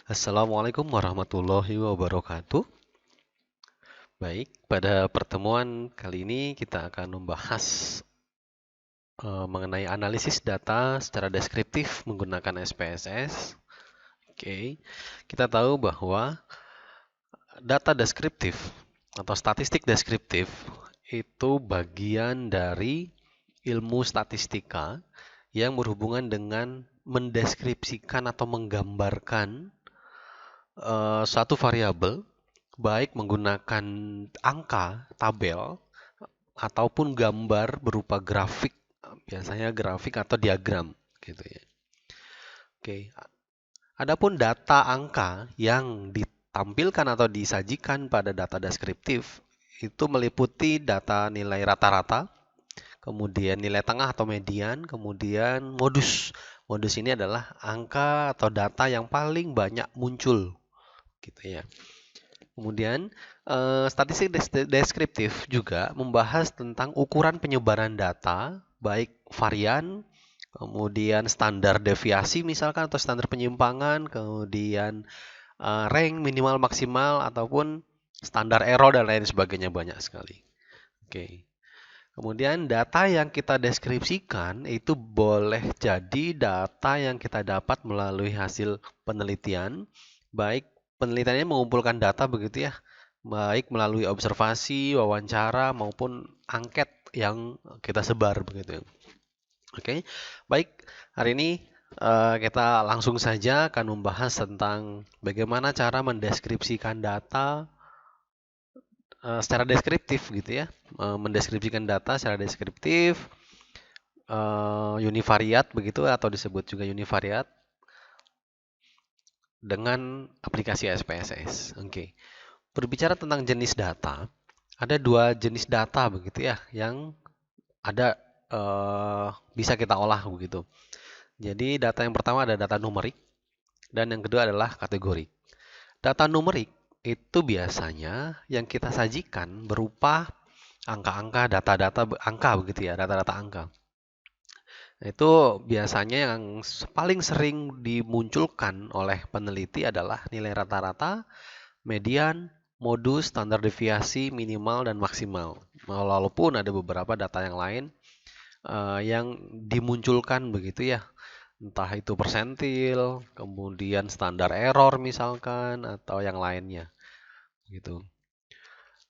Assalamualaikum warahmatullahi wabarakatuh. Baik, pada pertemuan kali ini kita akan membahas mengenai analisis data secara deskriptif menggunakan SPSS. Oke, kita tahu bahwa data deskriptif atau statistik deskriptif itu bagian dari ilmu statistika yang berhubungan dengan mendeskripsikan atau menggambarkan suatu variabel baik menggunakan angka, tabel, ataupun gambar berupa grafik, biasanya grafik atau diagram, gitu ya. Oke, adapun data angka yang ditampilkan atau disajikan pada data deskriptif itu meliputi data nilai rata-rata, kemudian nilai tengah atau median, kemudian modus. Modus ini adalah angka atau data yang paling banyak muncul, gitu ya. Kemudian, statistik deskriptif juga membahas tentang ukuran penyebaran data, baik varian, kemudian standar deviasi misalkan atau standar penyimpangan, kemudian rank minimal maksimal ataupun standar error dan lain sebagainya banyak sekali. Oke. Kemudian data yang kita deskripsikan itu boleh jadi data yang kita dapat melalui hasil penelitian, baik penelitiannya mengumpulkan data begitu ya, baik melalui observasi, wawancara maupun angket yang kita sebar begitu. Oke, baik hari ini kita langsung saja akan membahas tentang bagaimana cara mendeskripsikan data secara deskriptif gitu ya, mendeskripsikan data secara deskriptif, univariat begitu atau disebut juga univariat dengan aplikasi SPSS. Oke. Berbicara tentang jenis data, ada dua jenis data begitu ya yang ada bisa kita olah begitu. Jadi data yang pertama ada data numerik dan yang kedua adalah kategori. Data numerik itu biasanya yang kita sajikan berupa angka-angka, data-data angka begitu ya, data-data angka. Itu biasanya yang paling sering dimunculkan oleh peneliti adalah nilai rata-rata, median, modus, standar deviasi, minimal, dan maksimal. Walaupun ada beberapa data yang lain yang dimunculkan begitu ya, entah itu persentil, kemudian standar error misalkan, atau yang lainnya gitu.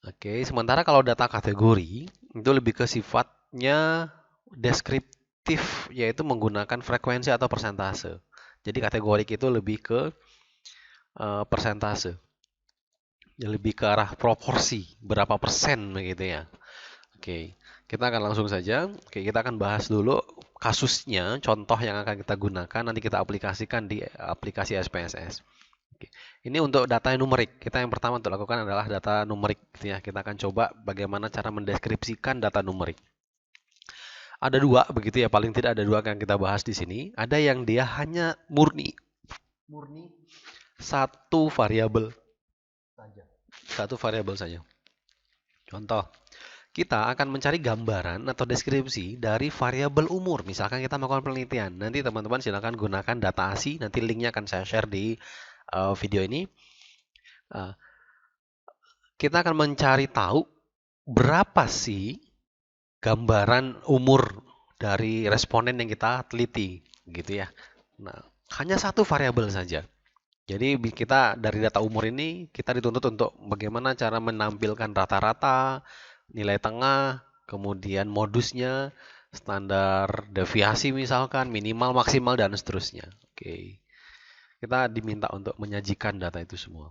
Oke, sementara kalau data kategori itu lebih ke sifatnya deskriptif, yaitu menggunakan frekuensi atau persentase. Jadi kategorik itu lebih ke persentase, lebih ke arah proporsi, berapa persen begitu ya. Oke, kita akan langsung saja. Oke, kita akan bahas dulu kasusnya, contoh yang akan kita gunakan, nanti kita aplikasikan di aplikasi SPSS. Oke. Ini untuk data numerik. Kita yang pertama untuk lakukan adalah data numerik, gitu ya. Kita akan coba bagaimana cara mendeskripsikan data numerik. Ada dua begitu ya, paling tidak ada dua yang kita bahas di sini. Ada yang dia hanya murni satu variabel saja. Satu variabel saja. Contoh, kita akan mencari gambaran atau deskripsi dari variabel umur. Misalkan kita melakukan penelitian. Nanti teman-teman silakan gunakan data ASI. Nanti linknya akan saya share di video ini. Kita akan mencari tahu berapa sih gambaran umur dari responden yang kita teliti, gitu ya. Nah, hanya satu variabel saja. Jadi kita dari data umur ini kita dituntut untuk bagaimana cara menampilkan rata-rata, nilai tengah, kemudian modusnya, standar deviasi misalkan, minimal, maksimal, dan seterusnya. Oke. Kita diminta untuk menyajikan data itu semua.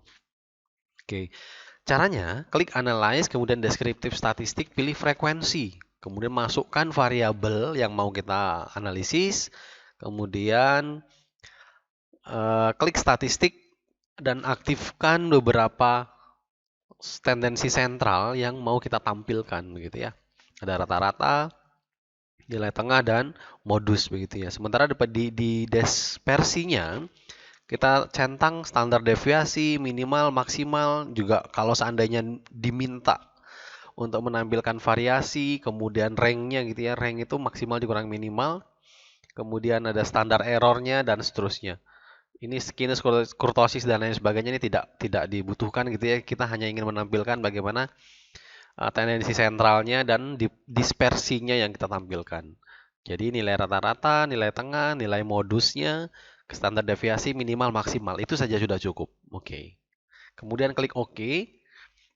Oke. Caranya, klik analyze, kemudian deskriptif statistik, pilih frekuensi. Kemudian masukkan variabel yang mau kita analisis. Kemudian klik statistik dan aktifkan beberapa tendensi sentral yang mau kita tampilkan begitu ya. Ada rata-rata, nilai tengah dan modus begitu ya. Sementara di dispersinya kita centang standar deviasi minimal, maksimal juga kalau seandainya diminta untuk menampilkan variasi, kemudian ranknya gitu ya. Rank itu maksimal dikurang minimal, kemudian ada standar errornya dan seterusnya. Ini sinus kurtosis dan lain sebagainya ini tidak dibutuhkan gitu ya. Kita hanya ingin menampilkan bagaimana tendensi sentralnya dan dispersinya yang kita tampilkan. Jadi nilai rata-rata, nilai tengah, nilai modusnya, standar deviasi minimal maksimal itu saja sudah cukup. Oke. Kemudian klik OK,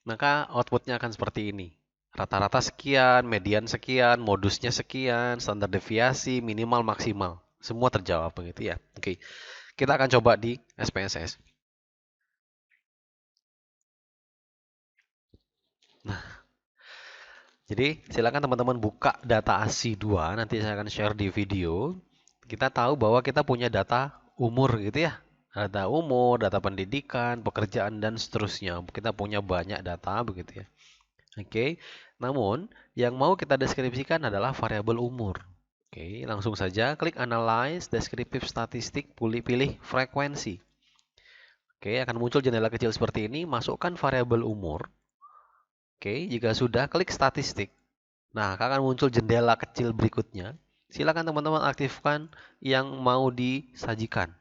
maka outputnya akan seperti ini. Rata-rata sekian, median sekian, modusnya sekian, standar deviasi minimal maksimal. Semua terjawab begitu ya. Oke. Kita akan coba di SPSS. Jadi silakan teman-teman buka data ASI 2, nanti saya akan share di video. Kita tahu bahwa kita punya data umur gitu ya. Data umur, data pendidikan, pekerjaan dan seterusnya. Kita punya banyak data begitu ya. Oke. Namun yang mau kita deskripsikan adalah variabel umur. Oke, langsung saja klik Analyze, Descriptive Statistik, pilih frekuensi. Oke, akan muncul jendela kecil seperti ini, masukkan variabel umur. Oke, jika sudah, klik statistik. Nah, akan muncul jendela kecil berikutnya. Silakan teman-teman aktifkan yang mau disajikan.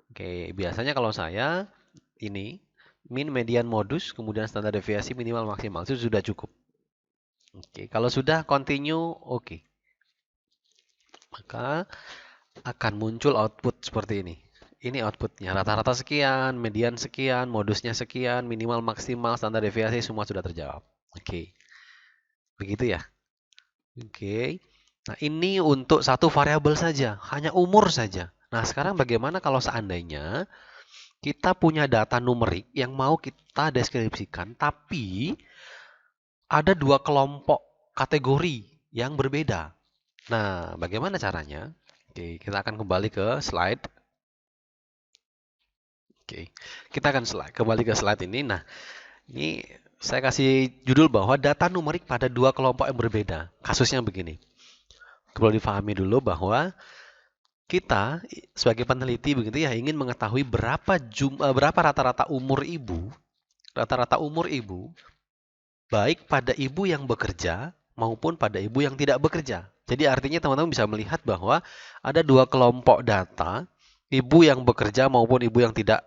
Oke, biasanya kalau saya ini min, median, modus, kemudian standar deviasi minimal maksimal itu sudah cukup. Oke, kalau sudah continue, oke. Maka akan muncul output seperti ini. Ini outputnya, rata-rata sekian, median sekian, modusnya sekian, minimal maksimal, standar deviasi semua sudah terjawab. Oke, begitu ya. Oke. Nah, ini untuk satu variabel saja, hanya umur saja. Nah, sekarang bagaimana kalau seandainya kita punya data numerik yang mau kita deskripsikan, tapi ada dua kelompok kategori yang berbeda. Nah, bagaimana caranya? Oke, kita akan kembali ke slide. Oke, kita akan kembali ke slide ini. Nah, ini saya kasih judul bahwa data numerik pada dua kelompok yang berbeda. Kasusnya begini. Perlu difahami dulu bahwa kita sebagai peneliti begitu ya ingin mengetahui berapa rata-rata umur ibu, baik pada ibu yang bekerja maupun pada ibu yang tidak bekerja. Jadi artinya teman-teman bisa melihat bahwa ada dua kelompok data, ibu yang bekerja maupun ibu yang tidak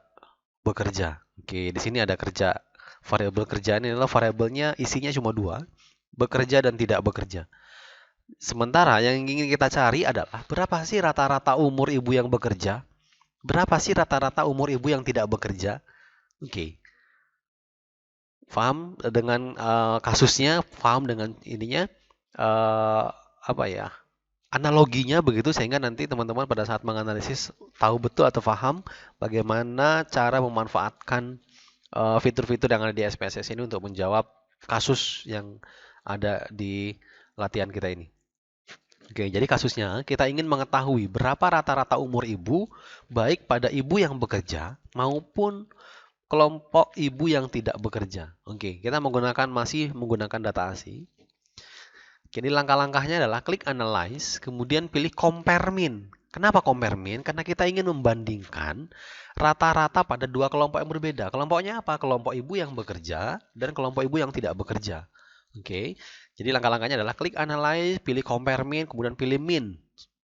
bekerja. Oke, di sini ada kerja. Variabel kerjaan ini adalah variabelnya isinya cuma dua, bekerja dan tidak bekerja. Sementara yang ingin kita cari adalah berapa sih rata-rata umur ibu yang bekerja? Berapa sih rata-rata umur ibu yang tidak bekerja? Oke. Paham dengan kasusnya, paham dengan ininya apa ya? Analoginya begitu sehingga nanti teman-teman pada saat menganalisis tahu betul atau paham bagaimana cara memanfaatkan fitur-fitur yang ada di SPSS ini untuk menjawab kasus yang ada di latihan kita ini. Oke, jadi kasusnya kita ingin mengetahui berapa rata-rata umur ibu baik pada ibu yang bekerja maupun kelompok ibu yang tidak bekerja. Oke, kita masih menggunakan data ASI. Jadi langkah-langkahnya adalah klik Analyze, kemudian pilih Compare Mean. Kenapa Compare Mean? Karena kita ingin membandingkan rata-rata pada dua kelompok yang berbeda. Kelompoknya apa? Kelompok ibu yang bekerja dan kelompok ibu yang tidak bekerja. Oke, jadi langkah-langkahnya adalah klik Analyze, pilih Compare Mean, kemudian pilih Mean.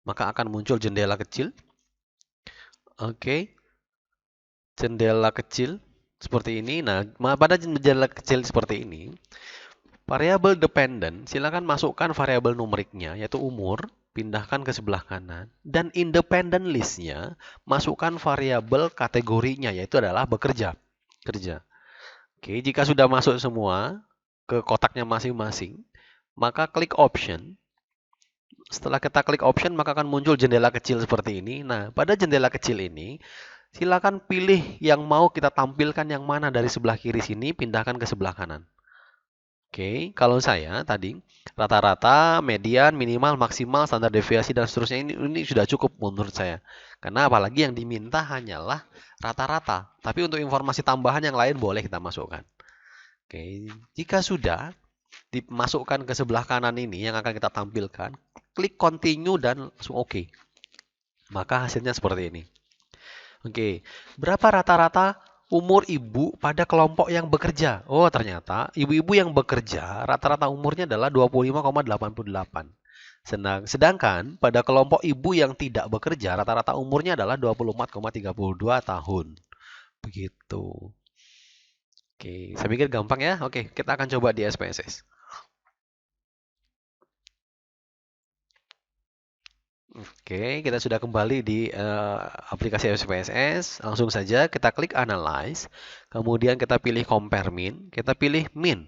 Maka akan muncul jendela kecil. Oke, jendela kecil seperti ini. Nah, pada jendela kecil seperti ini, variabel dependent, silakan masukkan variabel numeriknya, yaitu umur, pindahkan ke sebelah kanan. Dan independent listnya, masukkan variabel kategorinya, yaitu adalah bekerja. Kerja. Oke, jika sudah masuk semua ke kotaknya masing-masing, maka klik option. Setelah kita klik option, maka akan muncul jendela kecil seperti ini. Nah, pada jendela kecil ini, silakan pilih yang mau kita tampilkan yang mana dari sebelah kiri sini, pindahkan ke sebelah kanan. Oke, kalau saya tadi rata-rata, median, minimal, maksimal, standar deviasi dan seterusnya ini sudah cukup menurut saya. Karena apalagi yang diminta hanyalah rata-rata. Tapi untuk informasi tambahan yang lain boleh kita masukkan. Oke, jika sudah dimasukkan ke sebelah kanan ini yang akan kita tampilkan, klik continue dan langsung oke. Maka hasilnya seperti ini. Oke, berapa rata-rata umur ibu pada kelompok yang bekerja? Oh, ternyata ibu-ibu yang bekerja rata-rata umurnya adalah 25,88. Sedangkan pada kelompok ibu yang tidak bekerja, rata-rata umurnya adalah 24,32 tahun. Begitu. Oke, saya pikir gampang ya. Oke, kita akan coba di SPSS. Oke, kita sudah kembali di aplikasi SPSS. Langsung saja kita klik Analyze. Kemudian kita pilih Compare Min. Kita pilih Min.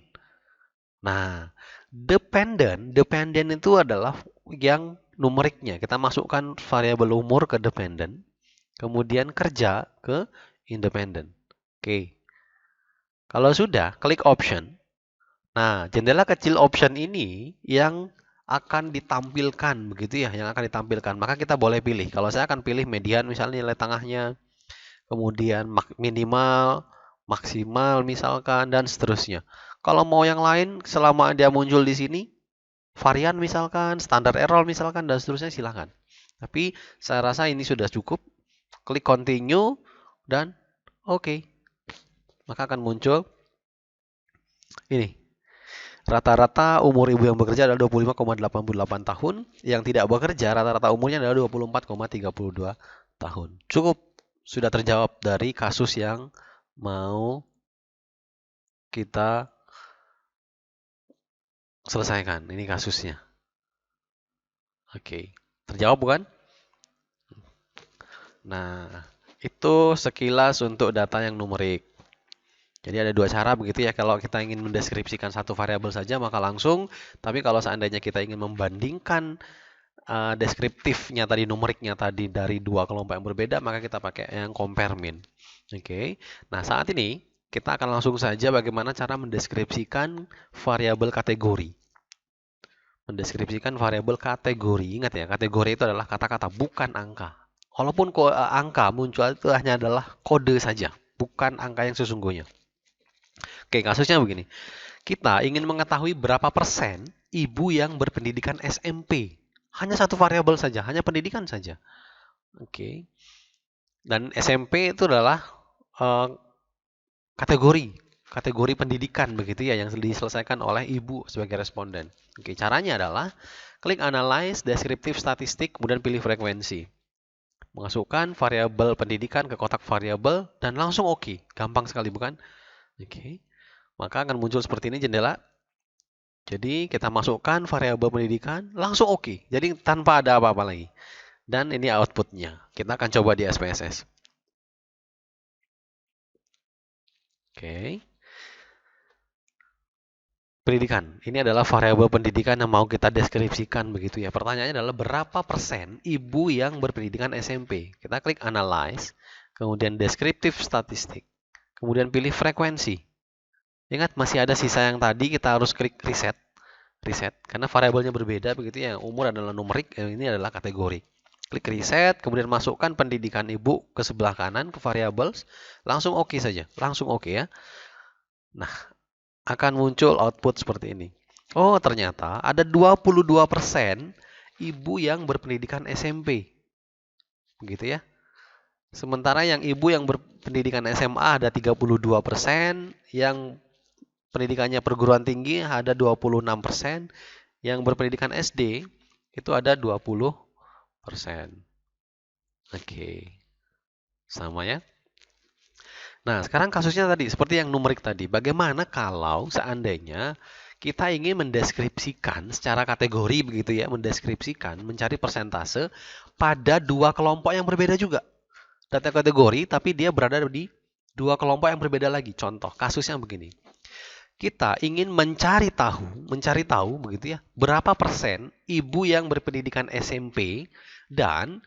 Nah, dependent itu adalah yang numeriknya. Kita masukkan variabel umur ke dependent. Kemudian kerja ke independent. Oke. Kalau sudah, klik Option. Nah, jendela kecil option ini yang akan ditampilkan begitu ya, yang akan ditampilkan. Maka kita boleh pilih. Kalau saya akan pilih median misalnya nilai tengahnya, kemudian minimal, maksimal misalkan dan seterusnya. Kalau mau yang lain selama dia muncul di sini, varian misalkan, standar error misalkan dan seterusnya silahkan. Tapi saya rasa ini sudah cukup. Klik continue dan oke. Maka akan muncul ini. Rata-rata umur ibu yang bekerja adalah 25,88 tahun. Yang tidak bekerja rata-rata umurnya adalah 24,32 tahun. Cukup sudah terjawab dari kasus yang mau kita selesaikan. Ini kasusnya. Oke. Terjawab bukan? Nah, itu sekilas untuk data yang numerik. Jadi ada dua cara begitu ya, kalau kita ingin mendeskripsikan satu variabel saja maka langsung, tapi kalau seandainya kita ingin membandingkan deskriptifnya tadi, numeriknya tadi dari dua kelompok yang berbeda, maka kita pakai yang compare min. Oke. Nah, saat ini kita akan langsung saja bagaimana cara mendeskripsikan variabel kategori. Mendeskripsikan variabel kategori. Ingat ya, kategori itu adalah kata-kata bukan angka. Walaupun angka muncul itu hanya adalah kode saja, bukan angka yang sesungguhnya. Oke, kasusnya begini. Kita ingin mengetahui berapa persen ibu yang berpendidikan SMP. Hanya satu variabel saja, hanya pendidikan saja. Oke. Dan SMP itu adalah kategori pendidikan begitu ya, yang diselesaikan oleh ibu sebagai responden. Oke, caranya adalah klik Analyze, Descriptive Statistik, kemudian pilih frekuensi. Masukkan variabel pendidikan ke kotak variabel dan langsung oke. Gampang sekali bukan? Oke. Maka akan muncul seperti ini jendela. Jadi kita masukkan variabel pendidikan, langsung oke. Jadi tanpa ada apa-apa lagi. Dan ini outputnya. Kita akan coba di SPSS. Oke. Pendidikan. Ini adalah variabel pendidikan yang mau kita deskripsikan begitu ya. Pertanyaannya adalah berapa persen ibu yang berpendidikan SMP. Kita klik Analyze, kemudian Descriptive Statistik, kemudian pilih frekuensi. Ingat masih ada sisa yang tadi, kita harus klik reset, karena variabelnya berbeda begitu ya. Umur adalah numerik, ini adalah kategori. Klik reset, kemudian masukkan pendidikan ibu ke sebelah kanan ke variables, langsung oke saja, langsung oke ya. Nah, akan muncul output seperti ini. Oh, ternyata ada 22% ibu yang berpendidikan SMP. Begitu ya. Sementara yang ibu yang berpendidikan SMA ada 32%, yang pendidikannya perguruan tinggi ada 26%, yang berpendidikan SD itu ada 20%. Oke. Sama ya. Nah, sekarang kasusnya tadi seperti yang numerik tadi. Bagaimana kalau seandainya kita ingin mendeskripsikan secara kategori begitu ya, mendeskripsikan, mencari persentase pada dua kelompok yang berbeda juga. Data kategori tapi dia berada di dua kelompok yang berbeda lagi. Contoh kasusnya begini. Kita ingin mencari tahu begitu ya, berapa persen ibu yang berpendidikan SMP dan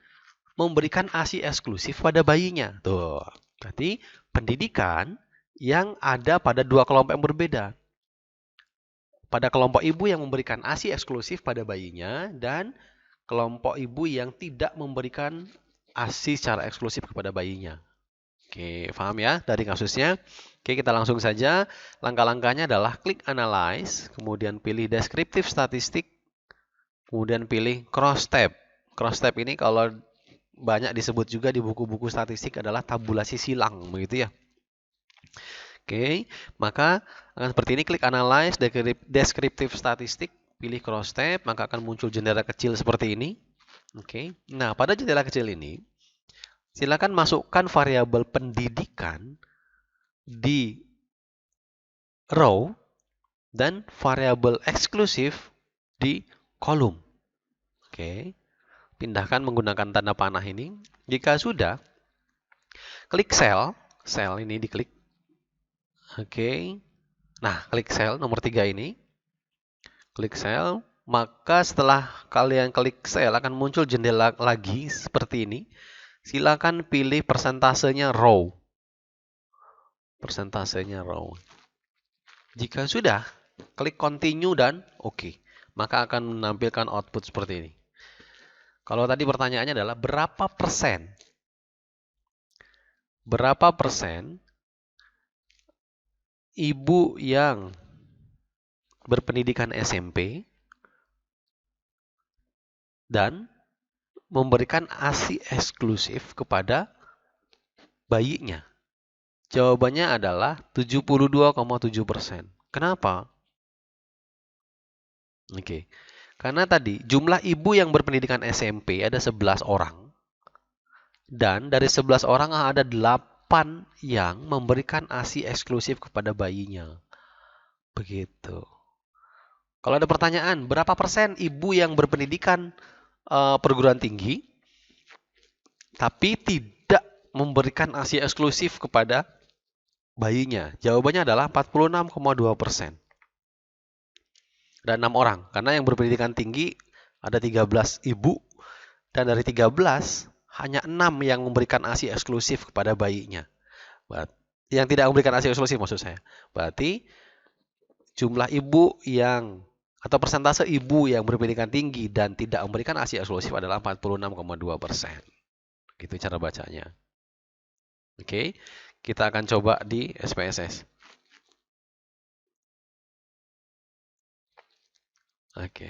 memberikan ASI eksklusif pada bayinya. Tuh, berarti pendidikan yang ada pada dua kelompok yang berbeda. Pada kelompok ibu yang memberikan ASI eksklusif pada bayinya dan kelompok ibu yang tidak memberikan ASI secara eksklusif kepada bayinya. Oke, paham ya dari kasusnya? Oke, kita langsung saja. Langkah-langkahnya adalah klik Analyze, kemudian pilih Descriptive Statistik, kemudian pilih Cross Tab. Cross Tab ini kalau banyak disebut juga di buku-buku statistik adalah tabulasi silang, begitu ya. Oke, maka akan seperti ini. Klik Analyze, Descriptive Statistik, pilih cross tab, maka akan muncul jendela kecil seperti ini. Oke. Nah, pada jendela kecil ini, silakan masukkan variabel pendidikan di row dan variabel eksklusif di kolom. Oke. Pindahkan menggunakan tanda panah ini. Jika sudah, klik sel ini diklik. Oke. Nah, klik sel nomor 3 ini. Klik sel, maka setelah kalian klik sel akan muncul jendela lagi seperti ini. Silakan pilih persentasenya row. Persentasenya row. Jika sudah, klik continue dan oke. Maka akan menampilkan output seperti ini. Kalau tadi pertanyaannya adalah berapa persen ibu yang berpendidikan SMP dan memberikan ASI eksklusif kepada bayinya? Jawabannya adalah 72,7%. Kenapa? Oke. Karena tadi jumlah ibu yang berpendidikan SMP ada 11 orang. Dan dari 11 orang ada 8 yang memberikan ASI eksklusif kepada bayinya. Begitu. Kalau ada pertanyaan, berapa persen ibu yang berpendidikan perguruan tinggi tapi tidak memberikan ASI eksklusif kepada bayinya? Jawabannya adalah 46,2%. Dan 6 orang. Karena yang berpendidikan tinggi ada 13 ibu. Dan dari 13, hanya 6 yang memberikan ASI eksklusif kepada bayinya. Yang tidak memberikan ASI eksklusif maksud saya. Berarti jumlah ibu yang atau persentase ibu yang berpendidikan tinggi dan tidak memberikan ASI eksklusif adalah 46,2%. Gitu cara bacanya. Oke, kita akan coba di SPSS. Oke,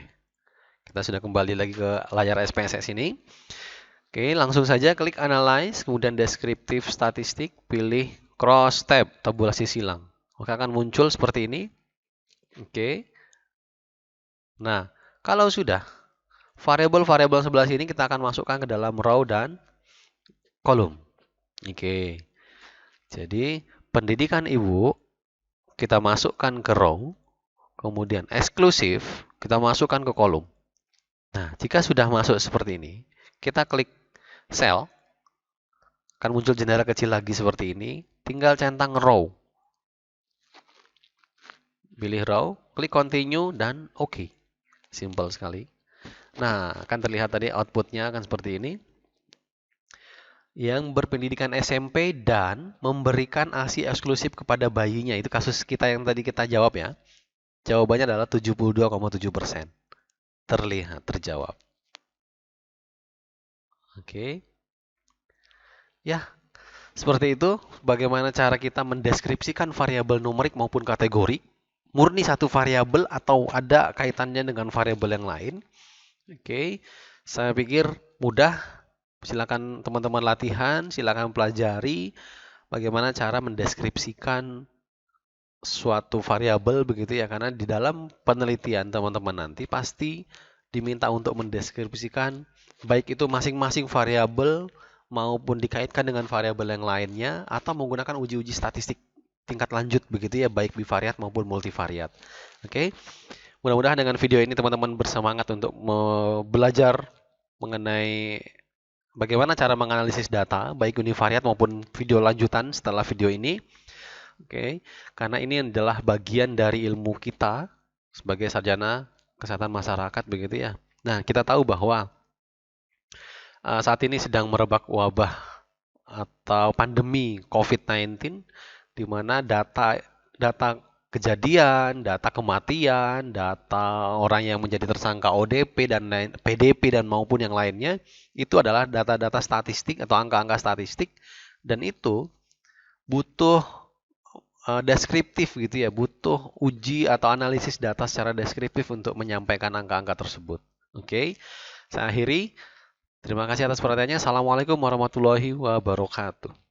kita sudah kembali lagi ke layar SPSS ini. Oke, langsung saja klik Analyze, kemudian Descriptive Statistik, pilih Cross Tab, tabulasi silang. Maka akan muncul seperti ini. Oke. Nah, kalau sudah, variabel-variabel sebelah sini kita akan masukkan ke dalam row dan kolom. Oke. Jadi, pendidikan ibu kita masukkan ke row, kemudian eksklusif kita masukkan ke kolom. Nah, jika sudah masuk seperti ini, kita klik sel, akan muncul jendela kecil lagi seperti ini, tinggal centang row. Pilih row, klik continue dan oke. Simple sekali. Nah, akan terlihat tadi outputnya akan seperti ini. Yang berpendidikan SMP dan memberikan ASI eksklusif kepada bayinya. Itu kasus kita yang tadi kita jawab ya. Jawabannya adalah 72,7%. Terlihat, terjawab. Oke. Ya, seperti itu. Bagaimana cara kita mendeskripsikan variabel numerik maupun kategori. Murni satu variabel atau ada kaitannya dengan variabel yang lain. Oke, saya pikir mudah. Silakan teman-teman latihan, silakan pelajari bagaimana cara mendeskripsikan suatu variabel begitu ya, karena di dalam penelitian teman-teman nanti pasti diminta untuk mendeskripsikan baik itu masing-masing variabel maupun dikaitkan dengan variabel yang lainnya atau menggunakan uji-uji statistik tingkat lanjut begitu ya, baik bivariat maupun multivariat. Oke. Mudah-mudahan dengan video ini teman-teman bersemangat untuk belajar mengenai bagaimana cara menganalisis data, baik univariat maupun video lanjutan setelah video ini. Oke, karena ini adalah bagian dari ilmu kita sebagai sarjana kesehatan masyarakat begitu ya. Nah, kita tahu bahwa saat ini sedang merebak wabah atau pandemi COVID-19, di mana data kejadian, data kematian, data orang yang menjadi tersangka ODP dan PDP dan maupun yang lainnya, itu adalah data-data statistik atau angka-angka statistik, dan itu butuh deskriptif gitu ya, butuh uji atau analisis data secara deskriptif untuk menyampaikan angka-angka tersebut. Oke, saya akhiri. Terima kasih atas perhatiannya. Assalamualaikum warahmatullahi wabarakatuh.